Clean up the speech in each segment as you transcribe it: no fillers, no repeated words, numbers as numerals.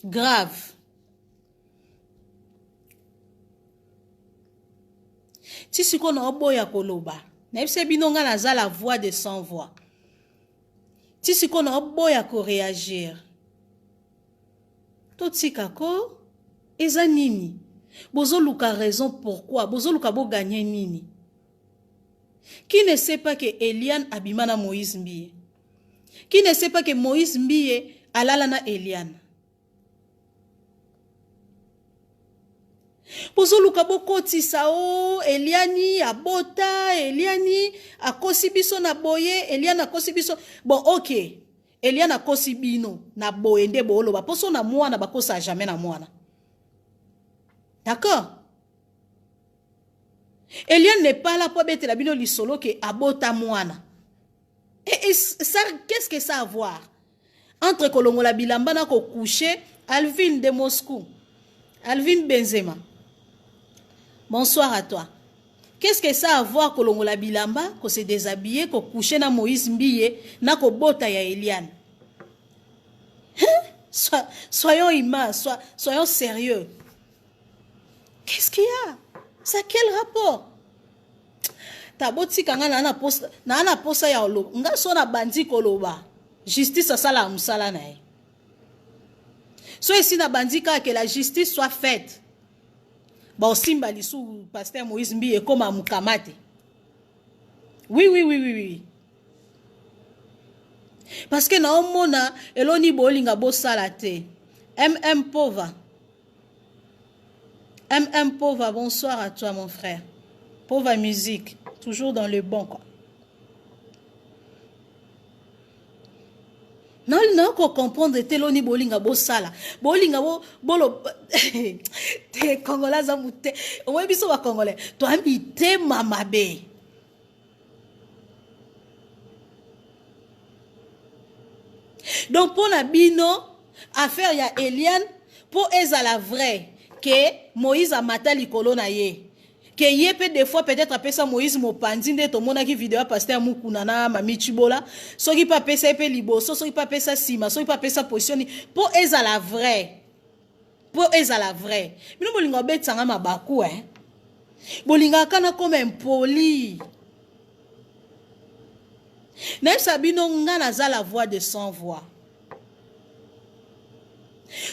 grave. Si ce qu'on a boya koloba, n'ebse binonga naza la voix de sans voix. Si ce qu'on a boya ko réagir. Tout sikako, eza nini. Bozo luka raison pourquoi. Bozo luka bo gagner nini. Qui ne sait pas que Eliane abimana Moïse Mbiye? Qui ne sait pas que Moïse Mbiye alalana Eliane? Bozo luka bo kotisa o Eliani abota, Eliani akosi biso na boye, Eliane akosi biso. Bon, ok. Eliane akosi bino na boye nde bo loba. Poso na mwana bakosa jamais na mwana. D'accord? Eliane n'est pas là pour mettre la bino lisolo que abota mwana. Et ça, qu'est-ce que ça a à voir? Entre Kolongola Bilamba na ko coucher, Alvin de Moscou, Alvin Benzema. Bonsoir à toi. Qu'est-ce que ça a à voir Kolongola Bilamba, ko se déshabiller, ko coucher na Moïse Mbiye, na ko bota ya Eliane? Hein? Soyons humains, soyons sérieux. Qu'est-ce qu'il y a? Ça quel rapport? Taboti kanga na ana posa ya olo. Nga so na bandi koloba. Justice asala musala na ye. So ici na bandi ka que la justice soit faite. Ba osimba lisu pasteur Moïse Mbiye koma mukamate. Oui. Parce que na omona eloni bolinga bo salate. Pauvre. Pauvre, bonsoir à toi mon frère. Pauvre musique, toujours dans le bon quoi. Non, qu'on comprendre teloni bolinga bo sala. Bolinga bo bolo te Congolais zamute. Ouais biso ba Congolais. Toi ambite mamabe. Donc pour la bino affaire ya Eliane pour ezala vrai que Moïse a maté likolo na ye. Que yé peut des fois peut-être après ça Moïse mopandi nde to mona ki vidéo pasteur Mukuna na mami Chibola soki pa pesa pe liboso soki pa pesa sima soki pa pesa position pour ezala vrai. Pour ezala vrai. Bino bolinga betanga mabaku hein. Bolinga kana comme impoli. Même sabino nga naza la voix de sans voix.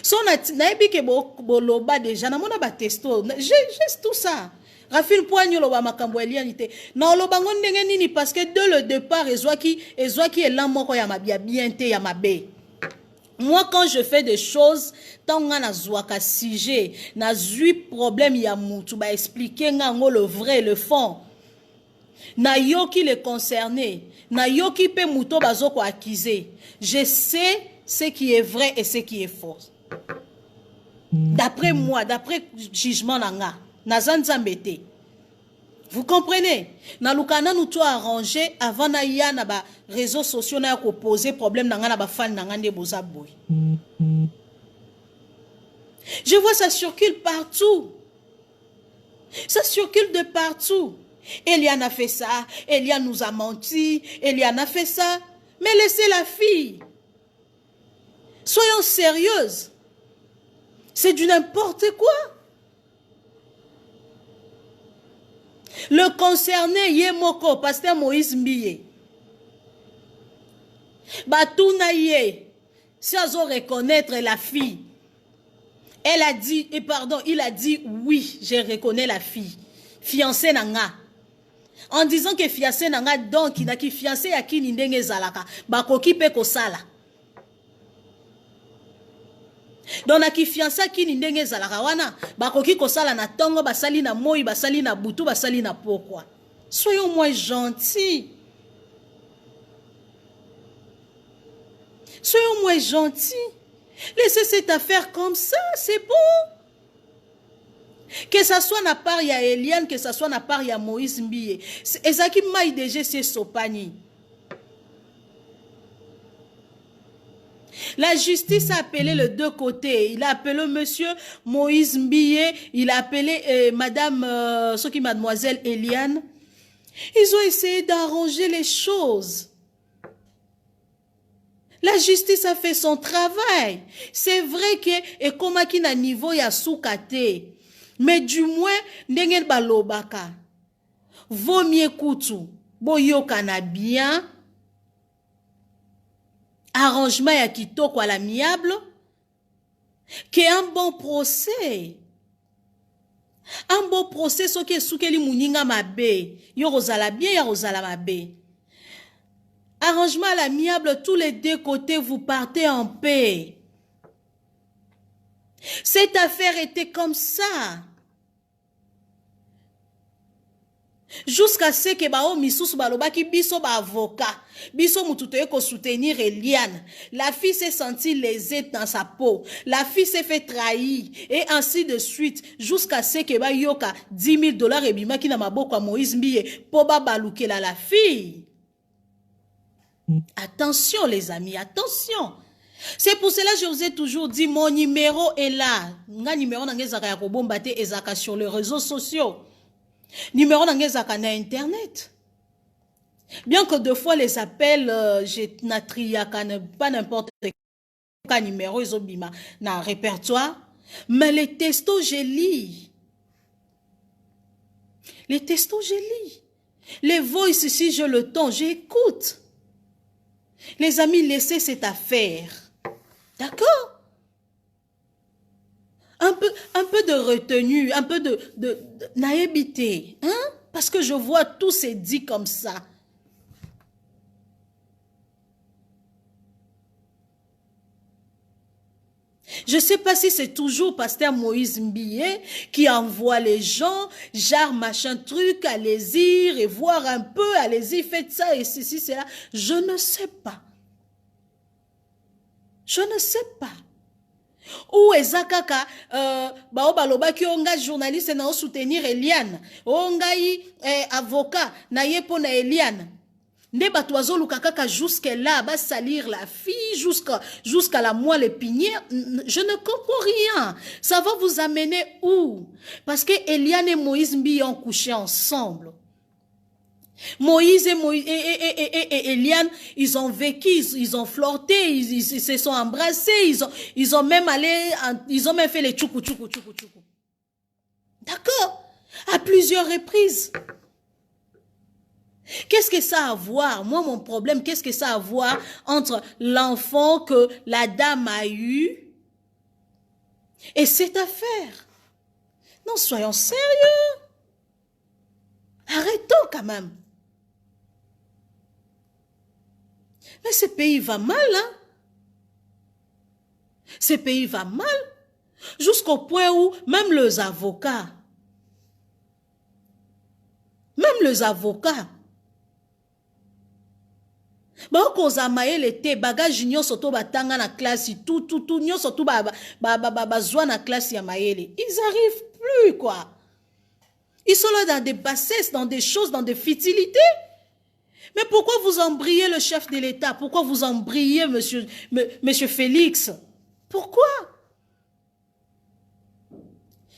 So na ebi ke boloba déjà na mona ba testo. J'ai tout ça. Rafil poigno loba makambo elianité. Na loba ngondenge nini parce que dès le départ ezwaki est là moko ya mabia bien te ya mabe. Moi quand je fais des choses tant na zwaka sujet na zui problème ya mutu ba expliquer ngango le vrai le fond. Na yoki le concerné, na yoki pe muto bazoko accuser. Je sais ce qui est vrai et ce qui est faux. D'après moi, d'après jugement nanga, nazanzambete. Vous comprenez? Na lukana nous to arrangé avant na ya na ba réseaux sociaux na ko poser problème nanga na ba fan nanga nde boza boy. Je vois ça circule partout. Ça circule de partout. Eliane a fait ça, Eliane nous a menti, Eliane a fait ça. Mais laissez la fille. Soyons sérieuses. C'est du n'importe quoi. Le concerné Yemoko, pasteur Moïse Mbiye. Batuna Ye, si elles ont reconnaître la fille, elle a dit, et pardon, il a dit oui, je reconnais la fille. Fiancée nanga. En disant que fiancé nanga donc il a qui fiancé ya ki ndenge zalaka bakoki pe ko sala. Donc na ki fiancé ki ndenge zalaka wana bakoki ko sala na tongo basali na moi basali na butu basali na pourquoi. Soyons moins gentils. Soyons moins gentils. Laissez cette affaire comme ça, c'est bon. Que ça soit na part ya Eliane, que ça soit na part ya Moïse Mbiye. Et ça qui m'a déjà c'est Sopani. La justice a appelé les deux côtés. Il a appelé monsieur Moïse Mbiye, il a appelé madame, ce qui mademoiselle Eliane. Ils ont essayé d'arranger les choses. La justice a fait son travail. C'est vrai que et comme qui na niveau ya soukate, mais du moins ndenge balobaka. Vaut mieux kutu boyoka na bien. Arrangement ya kitoko à l'amiable qu'un bon procès. Un bon procès so ke soukeli muninga mabe. Yo rozala bien ya rozala mabe. Arrangement à l'amiable, tous les deux côtés, vous partez en paix. Cette affaire était comme ça. Jusqu'à ce que bao misusu balobaki biso ba avocat. Biso mututoye ko soutenir Eliane. La fille s'est sentie lésée dans sa peau. La fille s'est fait trahir. Et ainsi de suite. Jusqu'à ce que ba yoka $10,000 et bimaki na maboko Moïse Mbiye. Po ba balouke la fille. Attention les amis, attention. C'est pour cela que je vous ai toujours dit, mon numéro est là. Mon numéro est sur les réseaux sociaux. Numéro est na internet. Bien que deux fois les appels, j'ai pas n'importe quel numéro, ils ont bima na répertoire. Mais les textos, je lis. Les textos, je lis. Les voices, si je le temps, j'écoute. Les amis, laissez cette affaire. D'accord? Un peu de retenue, un peu de naïveté. Hein? Parce que je vois tout c'est dit comme ça. Je ne sais pas si c'est toujours pasteur Moïse Mbiye qui envoie les gens, genre machin truc, allez-y, revoir un peu, allez-y, faites ça et ceci, cela. Je ne sais pas. Je ne sais pas. Ou ezakaka baobaloba ki onga journaliste na soutenir Eliane, ongai avocat na yepo na Eliane. Ne batoizo lukakaka jusque là, ba salir la fille jusqu'à la moelle épinière. Je ne comprends rien. Ça va vous amener où? Parce que Eliane et Moïse Mbiye ont couché ensemble. Moïse et Eliane, ils ont vécu, ils ont flirté, ils se sont embrassés, ils ont même fait les tchoukou. D'accord? À plusieurs reprises. Qu'est-ce que ça a à voir? Moi, mon problème, qu'est-ce que ça a à voir entre l'enfant que la dame a eu et cette affaire? Non, soyons sérieux. Arrêtons quand même. Mais ce pays va mal, hein? Ce pays va mal. Jusqu'au point où même les avocats, bah, qu'on a maillé l'été, bagage nyo soto batanga na classe, tout, nyo soto zoa na classe ya maillé. Ils arrivent plus, quoi. Ils sont là dans des bassesses, dans des choses, dans des futilités. Mais pourquoi vous embrayez le chef de l'État? Pourquoi vous embrayez monsieur Félix? Pourquoi?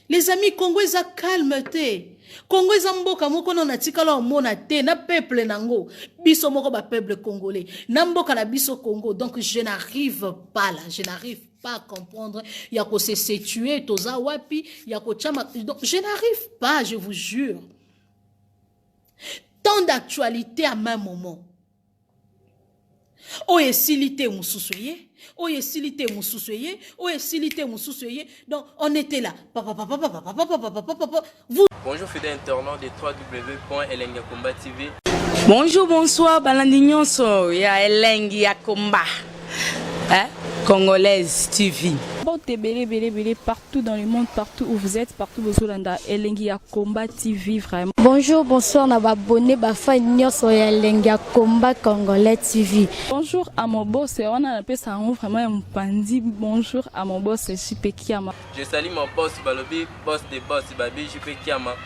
Les amis, Congo, ils ont calmeté. Congo, ils ont mboka moko na tikala mona te na peuple nango. Biso moko ba peuple congolais. Na mboka na biso Congo. Donc je n'arrive pas là, je n'arrive pas à comprendre. Il y a qu'on se situer toza wapi, il y a qu'on chama. Donc je n'arrive pas, je vous jure. Tant d'actualité à même moment. Oye silité moussoussoye, oye silité moussoussoye, oye silité moussoussoye. Donc on était là. Vous. Bonjour fidèles internautes de www.elengiakomba TV. Bonjour, bonsoir, Balandinyoso, ya Elengi Yakomba, Congolaise TV. Belé, partout dans le monde, partout où vous êtes, partout où vous êtes, Elengi Yakomba TV, vraiment. Bonjour, bonsoir, na abonné bafa nyoso ya Elengi Yakomba Congolais TV. Bonjour à mon boss, on a appelé ça vraiment un pandi. Bonjour à mon boss, JP Kiama. Je salue mon boss Balobi, boss des boss, Babi JP Kiama.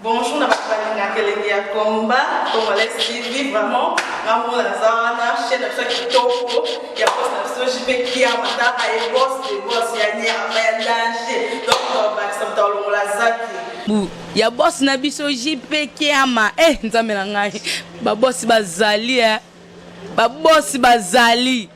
Bonjour, na bafalinga Elengi Yakomba Congolais TV, vraiment. Maman la zana, chaîne de chaque kitoko, ya boss na JP Kiama, ta ay boss des boss ya ni amayandanje. Donc ba samtalo la zaki. Ya boss na biso JP Kiama, nzambe na ngai. Ba boss bazali ba boss bazali.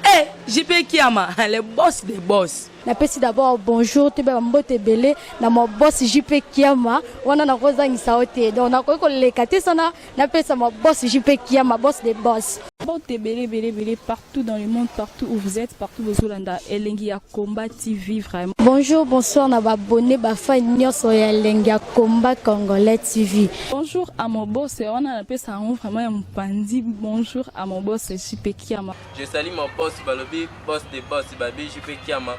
Eh, JP Kiama, le boss des boss. Napesi d'abord bonjour, tu vas mbote belé, na mon boss JP Kiama, wana na koza ngisaote. Donc na ko le kate sana, napesa mon boss JP Kiama, boss des boss. Mbote belé partout dans le monde, partout où vous êtes, partout où vous êtes, Elengi ya Komba TV vraiment. Bonjour, bonsoir, na ba abonné ba fan nyonso ya Elengi ya Komba Congolais TV. Bonjour à mon boss, on a appelé ça vraiment un pandi. Bonjour à mon boss JP Kiama. Je salue mon boss Balobi, boss des boss, Babi JP Kiama.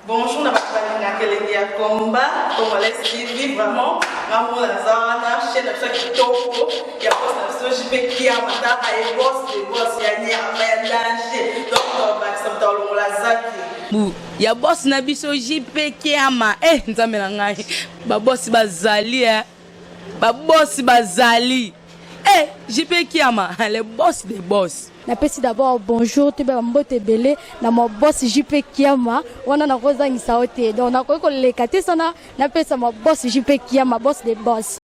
Bonjour, na balinga Elengi ya Komba Congolais TV vraiment. Maman la zana, chaîne de chaque kitoko, ya boss na JP Kiama, ta ay boss des boss ya ni a danger. Donc ba samta lo la zaki. Bu, ya boss na biso JP Kiama. Eh, nzambe na ngai. Ba boss bazali Ba boss bazali. Eh, JP Kiama, le boss des boss. Napesi d'abord bonjour, tu vas mbote belé, na mon boss JP Kiama, wana na koza ngisaote. Donc na ko le kate sana, napesa mon boss JP Kiama, boss des boss.